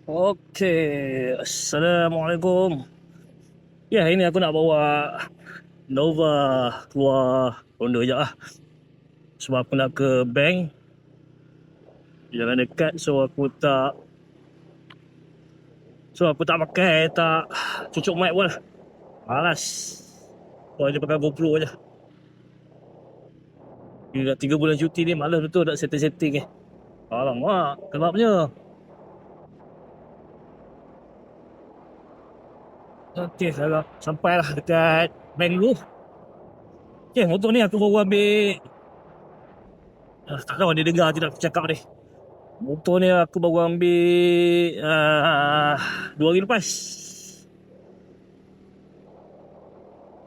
Okey, Assalamualaikum. Ya, hari ni aku nak bawa Nova keluar ronda je lah. Sebab aku nak ke bank. Jangan dekat, so aku tak pakai, tak cucuk mic pun lah. Malas. Kau je pakai GoPro je. Dah 3 bulan cuti ni, malas betul nak setting-setting Alamak, gelapnya. Okey, sampailah dekat bank dulu. Okey, motor ni aku baru ambil. Tak tahu dia dengar tidak aku cakap ni. Motor ni aku baru ambil 2 hari lepas.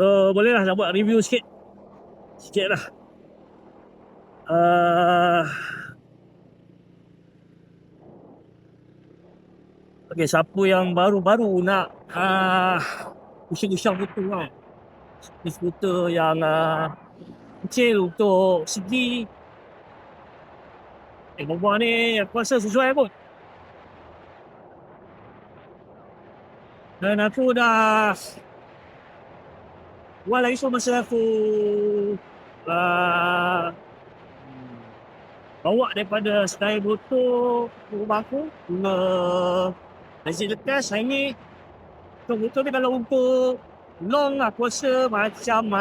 So bolehlah nak buat review sikit. Sikit lah. Okay, siapa yang baru-baru nak usang-usang motor kan. Ni skuter yang kecil untuk segi. Berbual ni aku rasa sesuai pun. Dan aku dah buat lagi masa aku bawa daripada Sky Motor rumah aku ke Masjid Lekas. Hari ni motor ni kalau untuk long aku rasa macam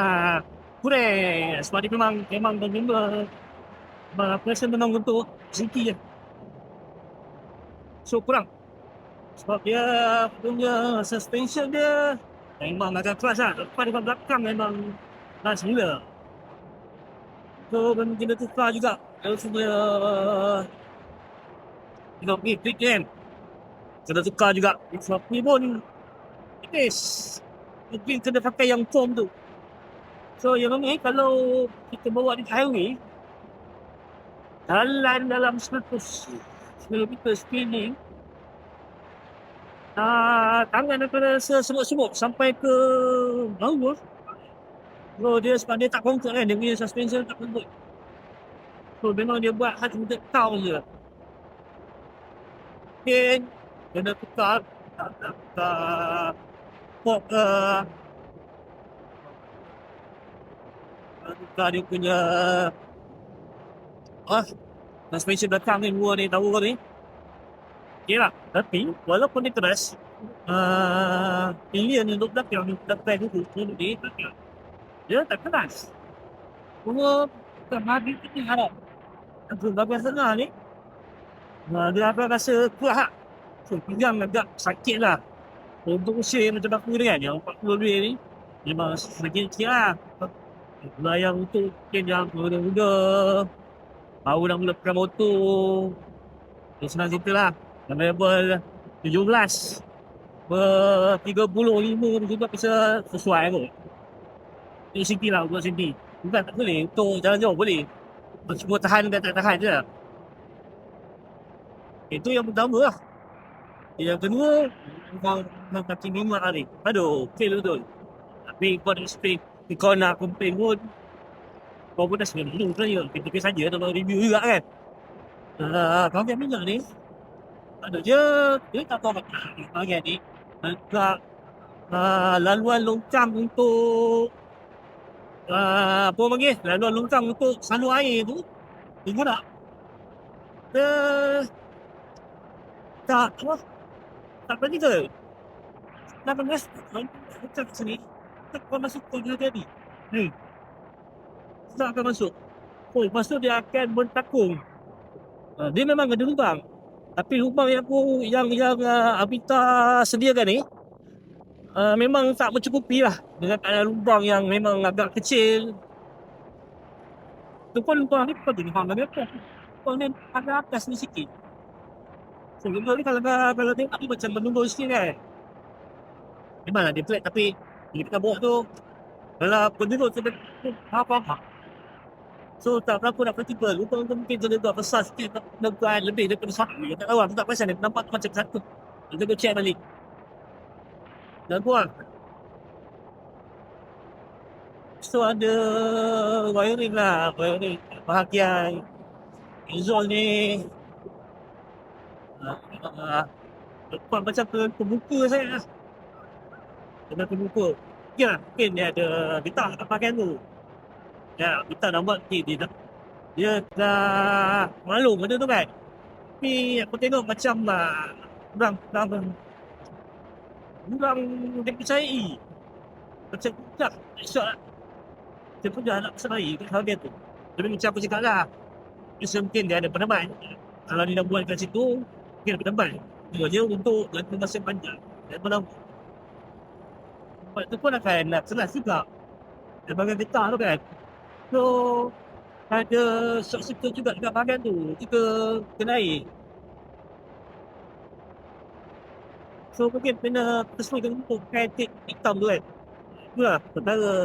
kurang. Sebab dia memang aku rasa memang untuk city je. So kurang. Sebab dia punya suspension dia memang agak keras lah. Depan dengan belakang memang semula. So kena tukar juga. Kalau semua tengok pergi klik kan. Kena tukar juga. Sebab ni pun tipis. Mungkin kena pakai yang foam tu. So yang ni kalau kita bawa di highway, jalan dalam 100 km speed ni, tangan aku rasa semut-semut sampai ke bawah. So dia sebab dia tak comfort kan, dia punya suspension tak comfort. So memang dia buat hard untuk kau je. Okay, kena tukar pop tukar dia punya suspension belakang ni, dua ni, tahu ni. Okay lah, tapi walaupun dia keras, alien untuk belakang dulu dia tak keras. Cuma habis kita harap aku bagian tengah ni dia akan rasa kuat lah. So pinggang agak sakit lah. Untuk usia macam aku ni kan, yang 40 lebih ni memang sakit sikit lah. Yang untuk yang muda-muda baru nak mula pakai motor, dia senang cerita lah. Level 17 ber-35 juga bisa sesuai kot. Ini city lah, buat city. Bukan tak boleh, untuk jalan jauh boleh. Cuma tahan dan tak tahan je lah. Itu yang pertama lah. Yang kedua, memang kaki minyak lah ni. Aduh, fail betul. Tapi kau nak explain, kau nak complain pun, kau pun dah sebenarnya dulu sebenarnya. Kita saja nak review juga kan. Kaki minyak ni, ada je, dia tak tahu bagian ni. Agak laluan longkang untuk apa orang panggil, laluan longkang untuk salur air tu, dia guna tak practical. Kenapa macam sini, kau masuk kau dia tadi ni, tak akan masuk. Lepas tu dia akan bertakung. Dia memang ada lubang, tapi lubang yang Avita sediakan ni memang tak mencukupi lah. Dengan ada lubang yang memang agak kecil. Tu pun lubang ni kau tengok lagi apa. Lubang ni agak atas ni sikit. So lubang ni kalau tengok ni macam menunggu sikit kan. Memanglah dia flat, tapi bila kita bawa tu, kalau penduduk tu apa-apa. So tak berapa nak practical. Lubang tu mungkin kena buat besar sikit, buat lebih daripada satu. Tak tahu, aku tak perasan dia nampak tu macam satu. Kita go check balik. Dan buang. So ada wiring lah, bahagian exhaust ni Nampak macam terbuka saya lah. Kena terbuka. Ya, mungkin dia ada getah kat pakaian tu. Ya, kita nampak dia dah malu benda tu kan. Tapi aku tengok macam kurang dia percayai. Macam tak esok lah. Dia pun dah nak percayai kat hal dia tu. Tapi macam aku cakap lah. Mungkin dia ada peneman. Kalau dia dah buat kat situ, mungkin ada peneman. Dia je untuk jangka masa panjang. Dan malam tu pun akan nak keras juga. Dia bagian getah tu kan. So, ada short circuit juga dekat bahagian tu. Kita kenai. So, mungkin kena sesuaikan untuk pakai tip hitam tu kan. Itulah perkara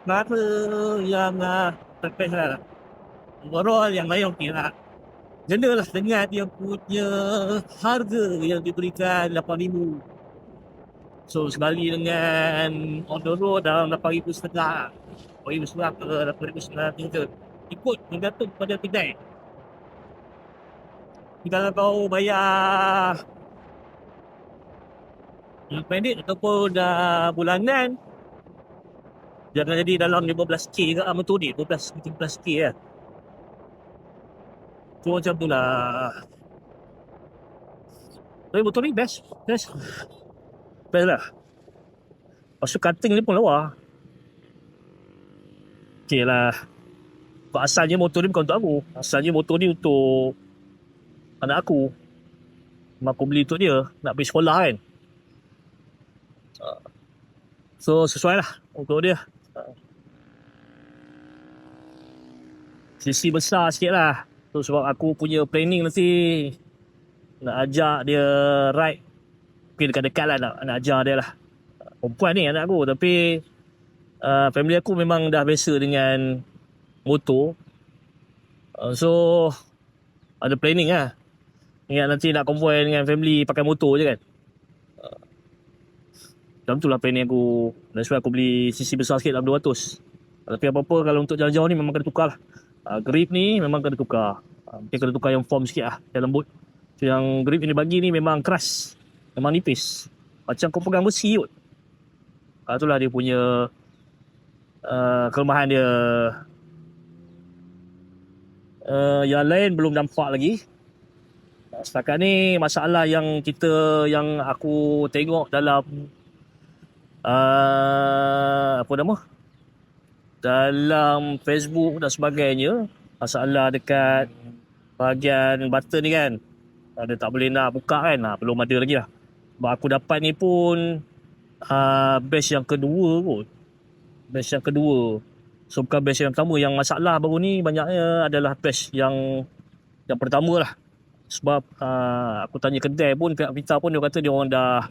perkara yang terpes lah. Overall yang lain okey lah. Jenalah dengan dia punya harga yang diberikan 8,000. So sekali dengan on the road dalam 8,500. 8,500 ke 8,900 ikut bergantung pada kedai. Kalau kau bayar yang pendek ataupun bulanan, jangan jadi dalam 15k ke motor ni 15-13k lah. So macam tu lah. Tapi motor ni best lah. Lepas tu cutting ni pun lawa. Okay lah. Asalnya motor ni bukan untuk aku. Asalnya motor ni untuk anak aku. Mak aku beli untuk dia. Nak pergi sekolah kan. So sesuai lah untuk dia. Sisi besar sikit lah. So sebab aku punya planning nanti nak ajak dia ride. Mungkin dekat-dekat lah nak ajar dia lah. Perempuan ni anak aku. Tapi family aku memang dah biasa dengan motor. So ada planning lah. Ingat nanti nak convoy dengan family pakai motor je kan. Dalam tu lah planning aku. Dan sebab aku beli sisi besar sikit dalam 200. Tapi apa-apa kalau untuk jauh-jauh ni memang kena tukar lah. Grip ni memang kena tukar. Mungkin kena tukar yang foam sikit lah. Yang lembut. So yang grip yang dia bagi ni memang keras. Memang nipis. Macam kau pegang besi kot. Itulah dia punya kelemahan dia. Yang lain belum nampak lagi. Setakat ni masalah yang aku tengok dalam apa nama? Dalam Facebook dan sebagainya, masalah dekat bahagian button ni kan. Dia tak boleh nak buka kan. Belum ada lagi lah. Sebab aku dapat ni pun batch yang kedua kot. Batch yang kedua. So bukan batch yang pertama. Yang masalah baru ni banyaknya adalah batch yang pertama lah. Sebab aku tanya kedai pun, pihak Vita pun dia kata dia orang dah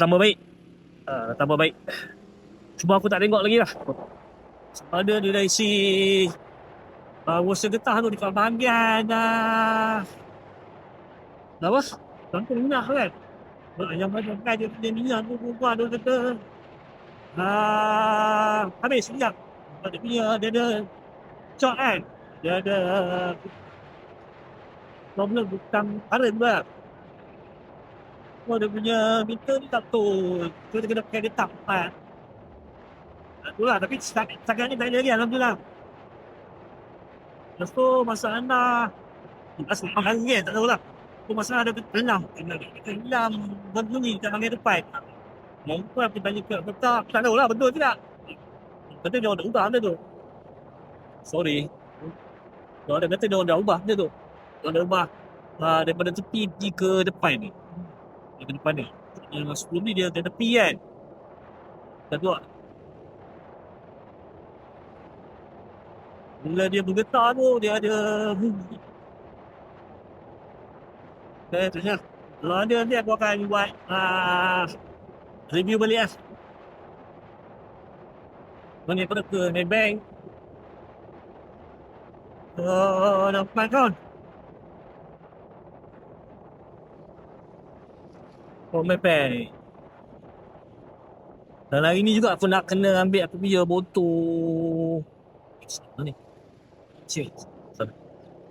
tambah baik. Tambah baik. Cuma aku tak tengok lagi lah. Sebab ada dia dah isi roster getah tu dekat bahagian apa? Contoh minyak kan. Yang macam dia minyak tu perempuan tu kata habis minyak. Dia punya dia ada short kan. Dia ada problem bukan current pula. Dia punya meter ni tak betul. Dia kena pakai dia tak tepat. Itulah, tapi setakat ni tak ada lagi, alhamdulillah. Lepas tu masalah asal hari tak tahulah. Tu masalah ada kelam berbunyi kat bahagian depan. Mungkin aku tanya ke tak tahulah betul tidak. Kata dia orang dah ubah benda tu. Sorry. Dia orang kata dia orang dah ubah benda tu. Dia orang dah ubah daripada tepi pergi ke depan ni. Ke depan ni. Yang sebelum ni dia tepi kan. Tak tahu. Bila dia bergetar tu, dia ada bunyi. Okay, terusnya. Kalau ada nanti aku akan buat review balik lah. Bagi pada ke Maybank. Nampak kan? Maybank. Dan hari ni juga aku nak kena ambil aku punya botol. Mana ni? Cik.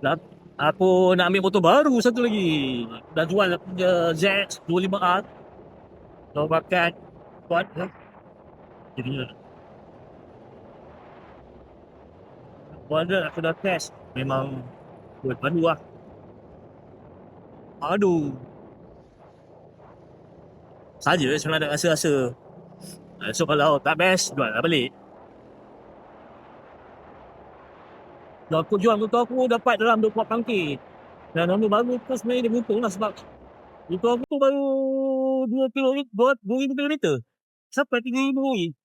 Nak Aku nak ambil motor baru satu lagi. Dah jual aku punya Z25R. Kau pakai kuat ke? Jadi model aku dah test. Memang buat padu lah. Aduh. Saja sebenarnya nak rasa-rasa. So kalau tak best, jual lah balik. Kalau aku jual motor aku dapat dalam 24 pangkit. Dan nombor baru tu sebenarnya dia buntung lah sebab motor aku tu baru 2 kilometer. Sampai 3,000 ringgit.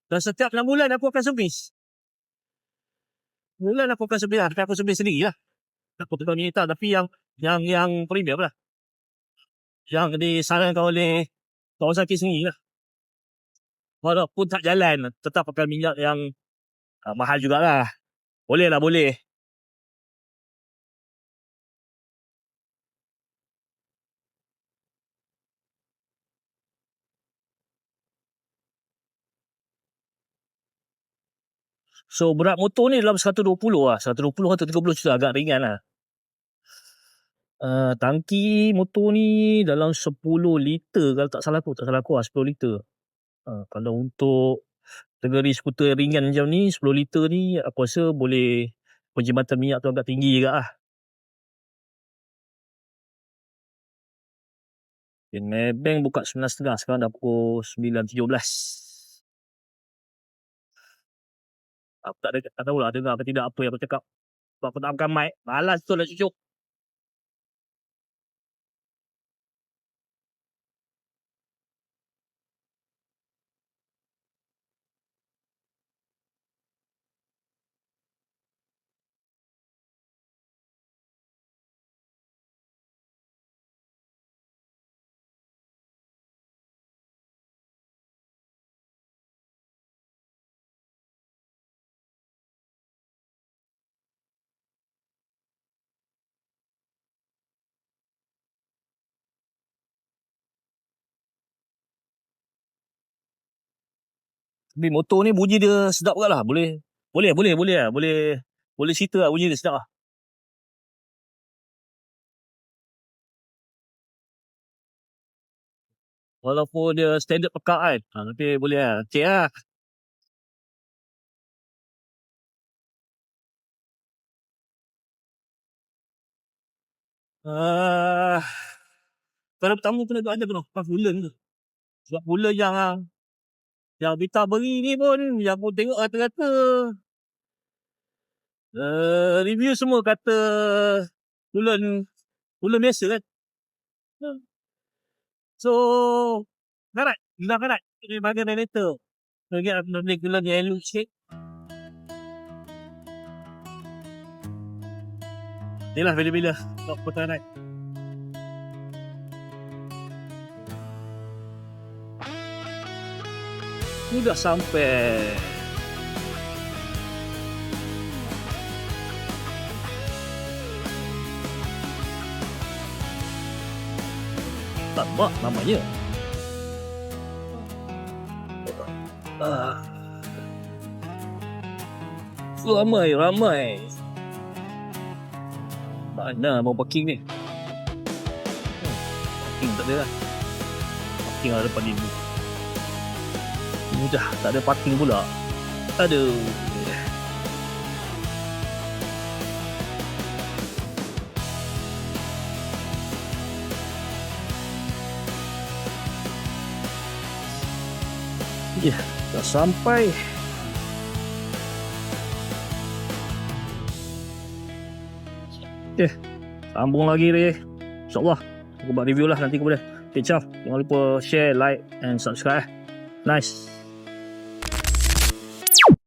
Dan setiap 6 bulan aku akan servis. Bulan aku akan servis lah. Tapi aku servis sendiri lah. Aku tukar minta tapi yang premium lah. Yang disarankan oleh kawasan kes sendiri lah. Walaupun tak jalan, tetap pakai minyak yang mahal jugalah. Boleh lah, boleh. So berat motor ni dalam 120 lah. 120 atau 30 juta, agak ringan lah. Tangki motor ni dalam 10 liter kalau tak salah aku lah, 10 liter. Kalau untuk kategori skuter ringan macam ni, 10 liter ni aku rasa boleh penjimatan minyak tu agak tinggi juga lah. Maybank buka 9.30, sekarang dah pukul 9.17. Aku tak tahu lah dengar apa tidak apa yang aku cakap. Sebab aku tak angkat mic, malas tu nak cucuk. Tapi motor ni bunyi dia sedap juga lah. Boleh lah. Boleh cerita lah, bunyi dia sedap lah. Walaupun dia standard pekak kan. Tapi boleh lah. Cik lah. Kalau pertama kena ada pas bulan tu. Sebab bulan yang Vita beri ni pun, yang aku tengok rata-rata review semua kata bulan biasa kan. So karat, hilang karat di bahagian radiator. Bahagian bulan yang elok sikit. Inilah bila-bila nak pertahanan. Sudah sampai. Lama namanya. Ramai. Mana mau parking ni? Parking tak ada lah. Parking ada depan ni. Mudah, tak ada parking pula. Aduh. Ya, dah sampai. Sambung lagi deh. InsyaAllah aku buat review lah nanti kemudian. Okay, ciao. Jangan lupa share, like and subscribe. Nice.